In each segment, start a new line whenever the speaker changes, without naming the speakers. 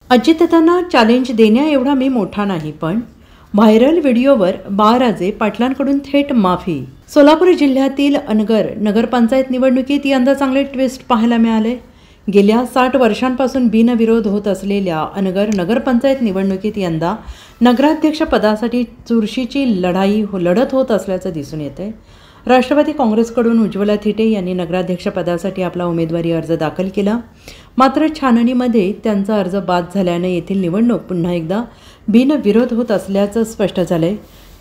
अजितदादांना challenge देण्या एवढा मी मोठा नाही, पण व्हायरल व्हिडिओवर बाळराजे पाटलांकडून थेट माफी। सोलापूर जिल्ह्यातील अनगर नगरपंचायत निवडणुकीत यंदा चांगले ट्विस्ट पाहायला मिळाले। गेल्या 60 वर्षांपासून बिनविरोध होत असलेल्या अनगर नगरपंचायत निवडणुकीत यंदा नगराध्यक्ष पदासाठी चुरशीची लढत होत असल्याचं दिसून येते। राष्ट्रवादी काँग्रेसकडून उज्ज्वला थिटे यांनी नगराध्यक्ष पदासाठी आपला उमेदवारी अर्ज दाखल केला, मात्र छाननीमध्ये त्यांचा अर्ज बाद झाल्याने येथील निवडणूक पुन्हा एकदा बिनविरोध होत असल्याचं स्पष्ट झालंय।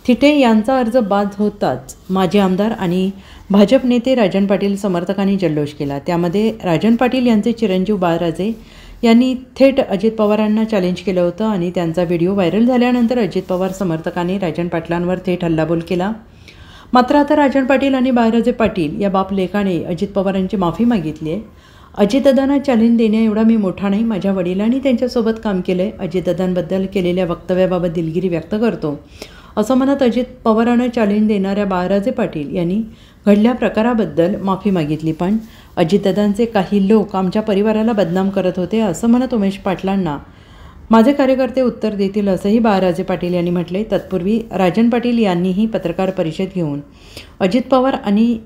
थिटे यांचा अर्ज बाद होताच माजी आमदार आणि भाजप नेते राजन पाटील समर्थकांनी जल्लोष केला। त्यामध्ये राजन पाटील यांचे चिरंजीव बाळराजे यांनी थेट अजित पवारांना चॅलेंज केलं होतं आणि त्यांचा व्हिडिओ व्हायरल झाल्यानंतर अजित पवार समर्थकांनी राजन पाटलांवर थेट हल्लाबोल केला। मात्र आता राजन पाटील आणि बाळराजे पाटील या बाप लेकाने अजित पवारांची माफी मागितली आहे। अजितदादांना चॅलेंज देण्या एवढा मी मोठा नाही, माझ्या वडिलांनी त्यांच्यासोबत काम केलं आहे, अजितदादांबद्दल केलेल्या वक्तव्याबाबत दिलगिरी व्यक्त करतो असं म्हणत अजित पवारांना चॅलेंज देणाऱ्या बाळराजे पाटील यांनी घडल्या प्रकाराबद्दल माफी मागितली। पण अजितदादांचे काही लोक आमच्या परिवाराला बदनाम करत होते असं म्हणत उमेश पाटलांना माझे कार्यकर्ते उत्तर देतील असंही बाळराजे पाटील यांनी म्हटले। तत्पूर्वी राजन पाटील यांनीही पत्रकार परिषद घेऊन अजित पवार आणि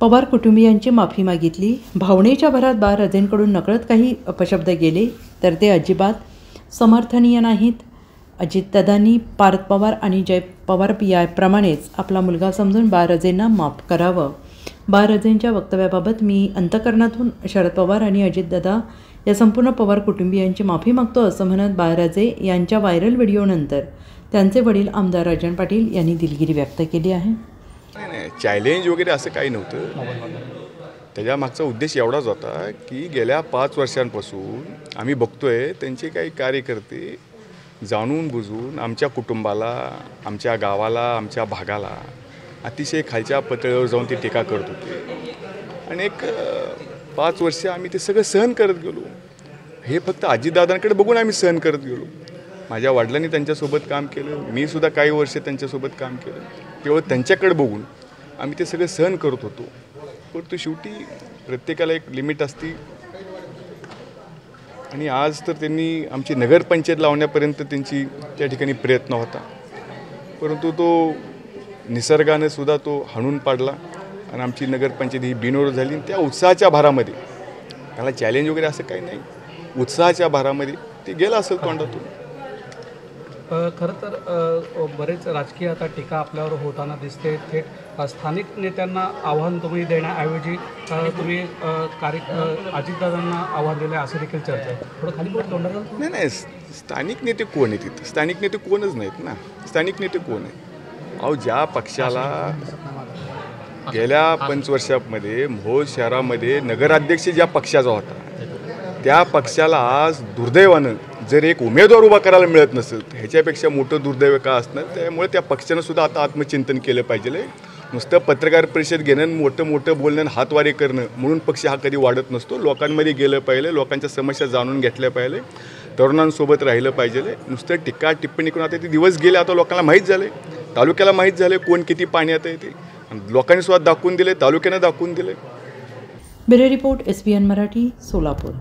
पवार कुटुंबियांची माफी मागितली। भावनेच्या भरात बाळराजेंकडून नकळत काही अपशब्द गेले तर ते अजिबात समर्थनीय नाहीत। अजितदादांनी पार्थ पवार आणि जय पवार याप्रमाणेच आपला मुलगा समजून बाळराजेंना माफ करावं। बाळराजेंच्या वक्तव्याबाबत मी अंतःकरणातून शरद पवार आणि अजितदादा या संपूर्ण पवार कुटुंबियांची माफी मागतो असं म्हणत बाळराजे यांच्या व्हायरल व्हिडिओनंतर त्यांचे वडील आमदार राजन पाटील यांनी दिलगिरी व्यक्त केली आहे।
नाही, चॅलेंज वगैरे असं काही नव्हतं। त्याच्या मागचा उद्देश एवढाच होता की गेल्या 5 वर्षांपासून आम्ही बघतोय त्यांचे काही कार्यकर्ते जाणून बुजून आमच्या कुटुंबाला, आमच्या गावाला, आमच्या भागाला अतिशय खालच्या पातळीवर जाऊन ती टीका करत होते आणि एक 5 वर्ष आम्ही ते सगळं सहन करत गेलो। हे फक्त अजितदादांकडे बघून आम्ही सहन करत गेलो। माझ्या वडिलांनी त्यांच्यासोबत काम केलं, मी सुद्धा काही वर्ष त्यांच्यासोबत काम केलं, केवळ त्यांच्याकडे बघून आम्ही ते सगळं सहन करत होतो। परंतु शेवटी प्रत्येकाला एक लिमिट असते आणि आज तर त्यांनी आमची नगरपंचायत लावण्यापर्यंत त्यांची त्या ठिकाणी प्रयत्न होता, परंतु तो निसर्गाने सुद्धा तो हाणून पाडला आणि आमची नगरपंचायत ही बिनविरोध झाली। त्या उत्साहाच्या भारामध्ये, त्याला चॅलेंज वगैरे असं काही नाही, उत्साहाच्या भारामध्ये ते गेलं असेल तोंडातून।
खरं तर बरेच राजकीय आता टीका आपल्यावर होताना दिसते। थेट स्थानिक नेत्यांना आव्हान तुम्ही देण्याऐवजी तुम्ही अजितदादांना आव्हान दिले असं देखील चर्चा आहे। थोडं खाली बोल तोंडाला।
नाही, स्थानिक नेते कोण आहेत तिथं? स्थानिक नेते कोणच नाहीत ना। स्थानिक नेते कोण आहेत? अहो, ज्या पक्षाला गेल्या 5 वर्षामध्ये मोहोळ शहरामध्ये नगराध्यक्ष ज्या पक्षाचा होता त्या पक्षाला आज दुर्दैवानं जर एक उमेदवार उभा करायला मिळत नसेल तर ह्याच्यापेक्षा मोठं दुर्दैव का असणार। त्यामुळे त्या पक्षानं सुद्धा आता आत्मचिंतन केलं पाहिजे। नुसतं पत्रकार परिषद घेणं, मोठं बोलणं, हातवारे करणं म्हणून पक्ष हा कधी वाढत नसतो। लोकांमध्ये गेलं पाहिजे, लोकांच्या समस्या जाणून घेतल्या पाहिजे, तरुणांसोबत राहिलं पाहिजे। नुसतं टीका टिप्पणी करून आता ते दिवस गेले, आता लोकांना माहीत झाले, तालुक्याला माहीत झाले कोण किती पाण्यात आहे ते, लोकांनी सुद्धा दाखवून दिले, तालुक्यानं दाखवून दिले।
Bureau report SBN Marathi, Solapur.